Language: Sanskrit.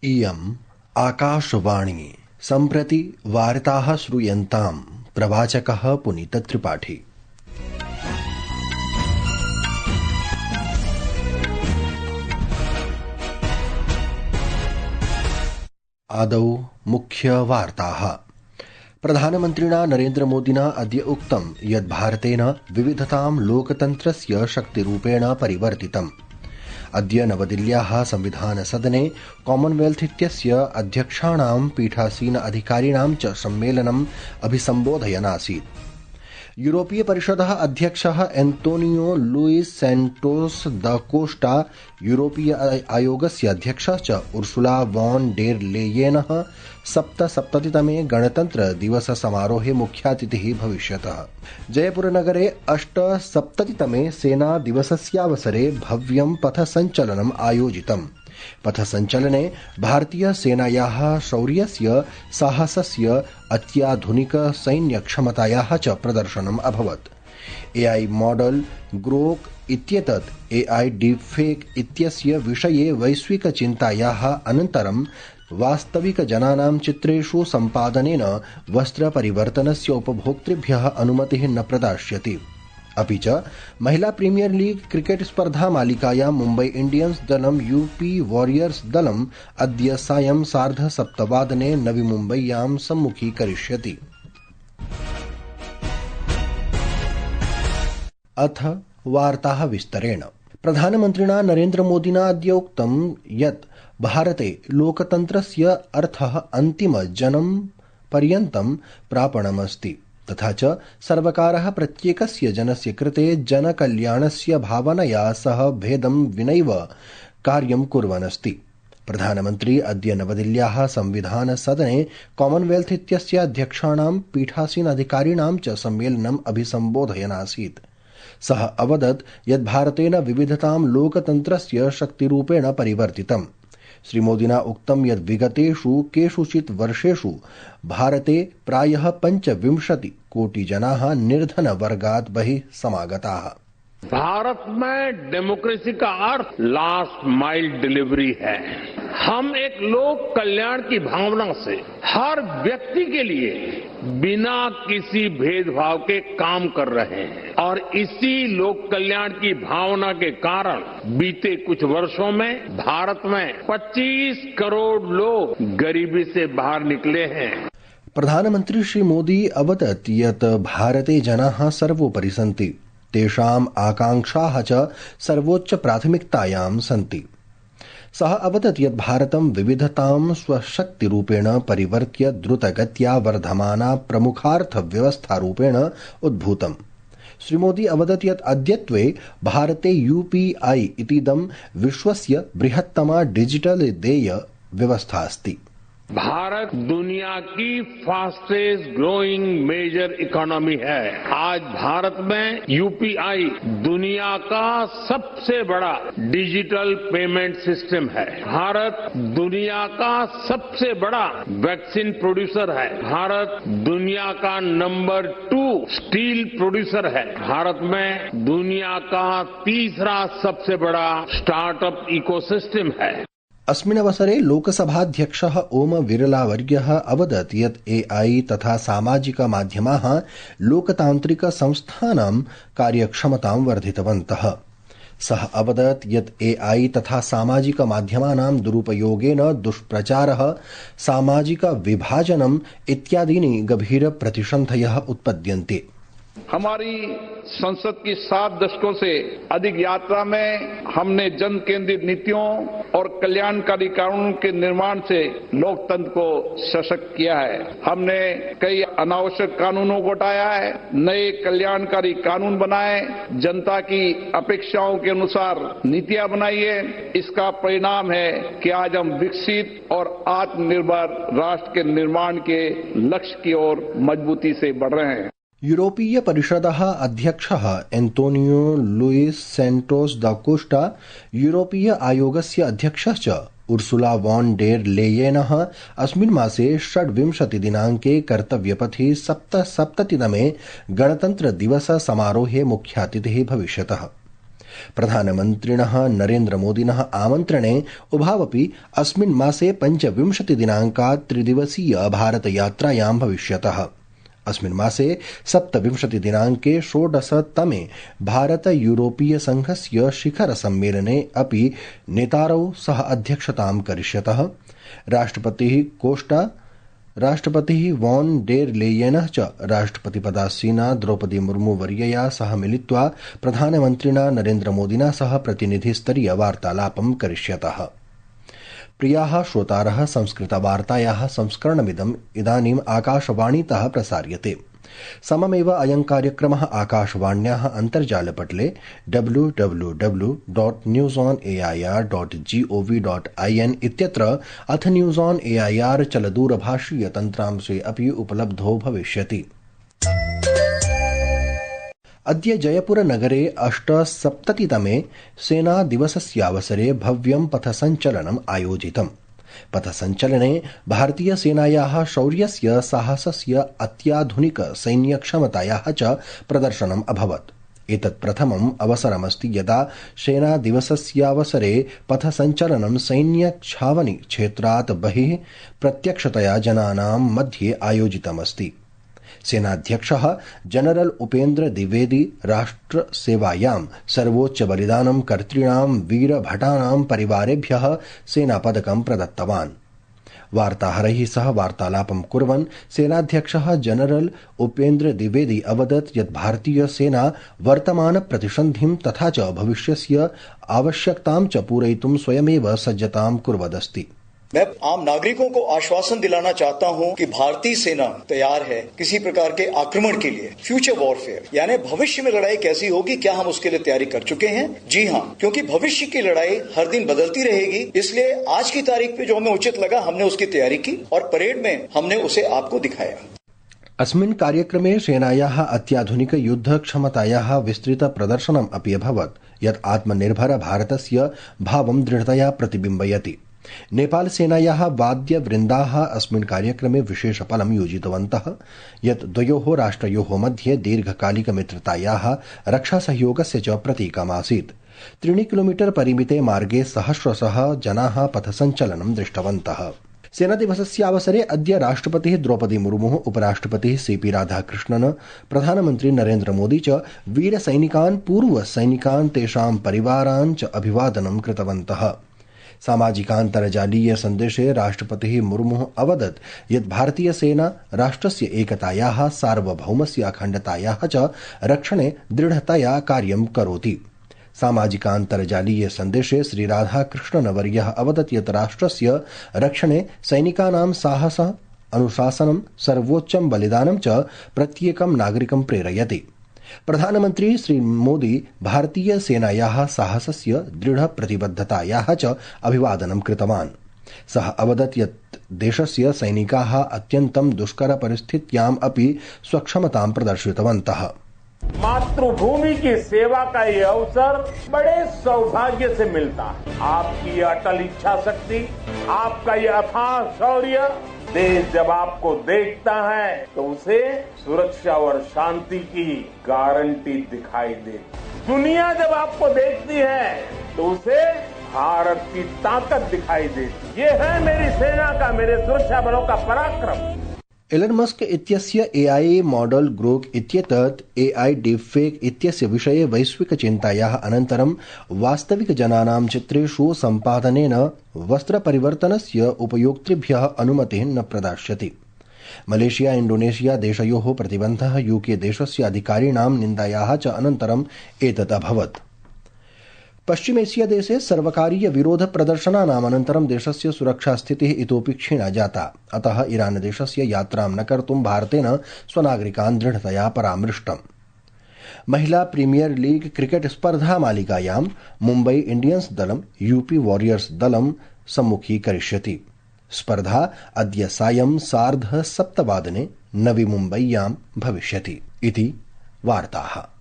इयम् आकाशवाणी सम्प्रति वार्ताः श्रूयन्ताम् प्रवाचकः पुनीतत्रिपाठी। आदौ मुख्यवार्ताः। प्रधानमन्त्रिणा नरेन्द्रमोदिना अद्य उक्तं यत् भारतेन विविधतां लोकतन्त्रस्य शक्तिरूपेण परिवर्तितम्। अद्य नवदिल्ल्याः संविधानसदने कॉमनवेल्थ इत्यस्य अध्यक्षाणां पीठासीन अधिकारिणां च सम्मेलनम् अभिसम्बोधयन् आसीत्। यूरोपीय परिषदः अध्यक्षः एन्तोनियो लुइस सैंटोस दा कोस्टा, यूरोपीय आयोगस्य अध्यक्षः च उर्सुला वॉन डेर लेयेनः 77तमे गणतन्त्र दिवस समारोहे मुख्यातिथिः भविष्यतः। जयपुरनगरे 78तमे सेना दिवसस्यावसरे भव्यं पथसञ्चलनम् आयोजितम्। पथसञ्चलने भारतीय सेनायाः शौर्यस्य, साहसस्य, अत्याधुनिक सैन्यक्षमतायाः च प्रदर्शनम् अभवत्। एआई मॉडल ग्रोक इत्येतत् एआई डीपफेक इत्यस्य विषये वैश्विकचिन्तायाः अनन्तरं वास्तविकजनानां चित्रेषु सम्पादनेन वस्त्रपरिवर्तनस्य उपभोक्तृभ्यः अनुमतिः न प्रदास्यति। अपि च महिला प्रीमियर लीग क्रिकेट स्पर्धा मालिकायां मुम्बै इंडियन्स दलं यूपी वॉरियर्स दलम् अद्य सायं 7:30 नवी मुम्बय्यां सम्मुखीकरिष्यति। अथ वार्ताः विस्तरेण। प्रधानमन्त्रिणा नरेन्द्रमोदिना अद्य उक्तं यत् भारते लोकतन्त्रस्य अर्थः अन्तिमजनं पर्यन्तं प्रापणमस्ति, तथा च सर्वकारः प्रत्येकस्य जनस्य कृते जनकल्याणस्य भावनया सह भेदं विनैव कार्यं कुर्वन् अस्ति। प्रधानमन्त्री अद्य नवदिल्ल्याः संविधानसदने कॉमनवेल्थ इत्यस्य अध्यक्षाणां पीठासीन अधिकारिणां च सम्मेलनम् अभिसम्बोधयन् आसीत्। सः अवदत् यत् भारतेन विविधतां लोकतन्त्रस्य शक्तिरूपेण परिवर्तितम्। श्रीमोदिना उक्तं यत् विगतेषु केषुचित् वर्षेषु भारते प्रायः 25 कोटि जनाः निर्धनवर्गात् बहिः समागताः। भारत में डेमोक्रेसी का अर्थ लास्ट माइल डिलीवरी है। हम एक लोक कल्याण की भावना से हर व्यक्ति के लिए बिना किसी भेदभाव के काम कर रहे हैं और इसी लोक कल्याण की भावना के कारण बीते कुछ वर्षों में भारत में 25 करोड़ लोग गरीबी से बाहर निकले हैं। प्रधानमन्त्री श्री मोदी अवदत् यत् भारते जनाः सर्वोपरि सन्ति, तेषाम् आकांक्षाः च सर्वोच्च प्राथमिकतायां सन्ति। सः अवदत् यत् भारतं विविधतां स्वशक्तिरूपेण परिवर्त्य द्रुतगत्या वर्धमाना प्रमुखार्थव्यवस्थारूपेण उद्भूतम्। श्रीमोदी अवदत् यत् अद्यत्वे भारते यूपीआई इतीदं विश्वस्य बृहत्तमा डिजिटल देय व्यवस्था अस्ति। भारत दुनिया की फास्टेस्ट ग्रोइंग मेजर इकोनॉमी है। आज भारत में यूपीआई दुनिया का सबसे बड़ा डिजिटल पेमेंट सिस्टम है। भारत दुनिया का सबसे बड़ा वैक्सीन प्रोड्यूसर है। भारत दुनिया का नंबर 2 स्टील प्रोड्यूसर है। भारत में दुनिया का तीसरा सबसे बड़ा स्टार्टअप इकोसिस्टम है। अस्मिन् अवसरे लोकसभाध्यक्षः ओम बिरलावर्यः अवदत् यत् एआई तथा सामाजिकमाध्यमाः लोकतान्त्रिकसंस्थानां कार्यक्षमतां वर्धितवन्तः। सः अवदत् यत् एआई तथा सामाजिकमाध्यमानां दुरुपयोगेन दुष्प्रचारः, सामाजिकविभाजनम् इत्यादीनि गभीरप्रतिसन्धयः उत्पद्यन्ते। हमारी संसद की 7 दशकों से अधिक यात्रा में हमने जन केंद्रित नीतियों और कल्याणकारी कानूनों के निर्माण से लोकतंत्र को सशक्त किया है। हमने कई अनावश्यक कानूनों को हटाया है, नए कल्याणकारी कानून बनाए, जनता की अपेक्षाओं के अनुसार नीतियां बनाई है। इसका परिणाम है कि आज हम विकसित और आत्मनिर्भर राष्ट्र के निर्माण के लक्ष्य की ओर मजबूती से बढ़ रहे हैं। यूरोपीय परिषदः अध्यक्षः एन्तोनियो लुइस सैंटोस दा कोस्टा, यूरोपीय आयोगस्य अध्यक्षः च उर्सुला वॉन डेर लेयेनः अस्मिन् मासे 26 दिनाङ्के कर्तव्यपथे 77तमे गणतन्त्र दिवस समारोहे मुख्यातिथिः भविष्यतः। प्रधानमन्त्रिणः नरेन्द्रमोदिनः आमन्त्रणे उभावपि अस्मिन् मासे 25 दिनाङ्कात् त्रिदिवसीय भारतयात्रायां भविष्यतः। अस्मिन् मासे 27 दिनाङ्के 16तमे भारत यूरोपीय संघस्य शिखर सम्मेलने अपि नेतारौ सह अध्यक्षतां करिष्यतः। राष्ट्रपतिः वॉन डेर लेयेनः च राष्ट्रपतिपदासीना द्रौपदी मुर्मू वर्यया सह मिलित्वा प्रधानमन्त्रिणा नरेन्द्रमोदिना सह प्रतिनिधिस्तरीय वार्तालापं करिष्यतः। प्रियाः श्रोतारः, संस्कृतवार्तायाः संस्करणमिदम् इदानीम् आकाशवाणीतः प्रसार्यते। सममेव अयं कार्यक्रमः आकाशवाण्याः अन्तर्जालपटले www.newsonair.gov.in इत्यत्र अथ न्यूज़ ऑन एआईआर चलदूरभाषीय तन्त्रांशे अपि उपलब्धो भविष्यति। अद्य जयपुरनगरे 78तमे सेनादिवसस्यावसरे भव्यं पथसञ्चलनम् आयोजितम्। पथसञ्चलने भारतीयसेनायाः शौर्यस्य, साहसस्य, अत्याधुनिक सैन्यक्षमतायाः च प्रदर्शनम् अभवत्। एतत् प्रथमम् अवसरमस्ति यदा सेनादिवसस्यावसरे पथसञ्चलनं सैन्यछावनी क्षेत्रात् बहिः प्रत्यक्षतया जनानां मध्ये आयोजितमस्ति। सेनाध्यक्षः जनरल उपेन्द्र द्विवेदी राष्ट्रसेवायां सर्वोच्च बलिदानं कर्तॄणां वीरभटानां परिवारेभ्यः सेनापदकं प्रदत्तवान्। वार्ताहरैः सह वार्तालापं कुर्वन् सेनाध्यक्षः जनरल उपेन्द्र द्विवेदी अवदत् यत् भारतीय सेना वर्तमान प्रतिसन्धिं तथा च भविष्यस्य आवश्यकतां च पूरयितुं स्वयमेव सज्जतां कुर्वदस्ति। मैं आम नागरिकों को आश्वासन दिलाना चाहता हूं कि भारतीय सेना तैयार है किसी प्रकार के आक्रमण के लिए। फ्यूचर वॉरफेयर यानी भविष्य में लड़ाई कैसी होगी, क्या हम उसके लिए तैयारी कर चुके हैं? जी हां, क्योंकि भविष्य की लड़ाई हर दिन बदलती रहेगी, इसलिए आज की तारीख पे जो हमें उचित लगा हमने उसकी तैयारी की और परेड में हमने उसे आपको दिखाया। अस्मिन् कार्यक्रमे सेनायाः अत्याधुनिक युद्धक्षमतायाः विस्तृत प्रदर्शनम् अपि अभवत्, यत् आत्मनिर्भर भारतस्य भावं दृढतया प्रतिबिम्बयति। नेपाल सेनायाः वाद्यवृन्दाः अस्मिन् कार्यक्रमे विशेषफलं योजितवन्तः, यत् द्वयोः राष्ट्रयोः मध्ये दीर्घकालिकमित्रतायाः रक्षासहयोगस्य च प्रतीकमासीत्। 3 किलोमीटर परिमिते मार्गे सहस्रशः जनाः पथसञ्चलनं दृष्टवन्तः। सेनादिवसस्यावसरे अद्य राष्ट्रपतिः द्रौपदी मुर्मुः, उपराष्ट्रपतिः सीपी राधाकृष्णन्, प्रधानमन्त्री नरेन्द्र मोदी च वीरसैनिकान्, पूर्वसैनिकान्, तेषां परिवारान् च अभिवादनं कृतवन्तः। सामाजिकान्तर्जालीय सन्देशे राष्ट्रपतिः मुर्मुः अवदत् यत् भारतीय सेना राष्ट्रस्य एकतायाः, सार्वभौमस्य अखण्डतायाः च रक्षणे दृढतया कार्यं करोति। सामाजिकान्तर्जालीय सन्देशे श्रीराधाकृष्णन्वर्यः अवदत् यत् राष्ट्रस्य रक्षणे सैनिकानां साहसः, अनुशासनं, सर्वोच्चं बलिदानं च प्रत्येकं नागरिकं प्रेरयति। प्रधानमन्त्री श्री मोदी भारतीय सेनायाः साहसस्य, दृढ प्रतिबद्धतायाः च अभिवादनं कृतवान्। सः अवदत् यत् देशस्य सैनिकाः अत्यन्तं दुष्कर परिस्थित्याम् अपि स्वक्षमतां प्रदर्शितवन्तः। मातृभूमि की सेवा का ये अवसर बड़े सौभाग्य से मिलता है। आपकी अटल इच्छा शक्ति, आपका ये अथाह शौर्य, देश जब आपको देखता है तो उसे सुरक्षा और शांति की गारंटी दिखाई देती। दुनिया जब आपको देखती है तो उसे भारत की ताकत दिखाई देती। ये है मेरी सेना का, मेरे सुरक्षा बलों का पराक्रम। एलन मस्क इत्यस्य एआई मॉडल ग्रोक इत्येतत् एआई डीपफेक इत्यस्य विषये वैश्विकचिन्तायाः अनन्तरं वास्तविकजनानां चित्रेषु सम्पादनेन वस्त्रपरिवर्तनस्य उपयोक्तृभ्यः अनुमतिः न प्रदास्यति। मलेशिया इंडोनेशिया देशयोः प्रतिबन्धः यूके देशस्य अधिकारिणां निन्दायाः च अनन्तरम् एतत् अभवत्। पश्चिमेशिया देशे सर्वकारीय विरोध प्रदर्शनानाम् अनन्तरं देशस्य सुरक्षास्थितिः इतोपि क्षीणा जाता। अतः ईरान देशस्य यात्रां न कर्तुं भारतेन स्वनागरिकान् दृढतया परामृष्टम्। महिला प्रीमियर लीग क्रिकेट स्पर्धा मालिकायां मुम्बै इंडियन्स दलं यूपी वॉरियर्स दलं सम्मुखीकरिष्यति। स्पर्धा अद्य सायं 7:30 नवी मुम्बय्यां भविष्यति इति वार्ताः।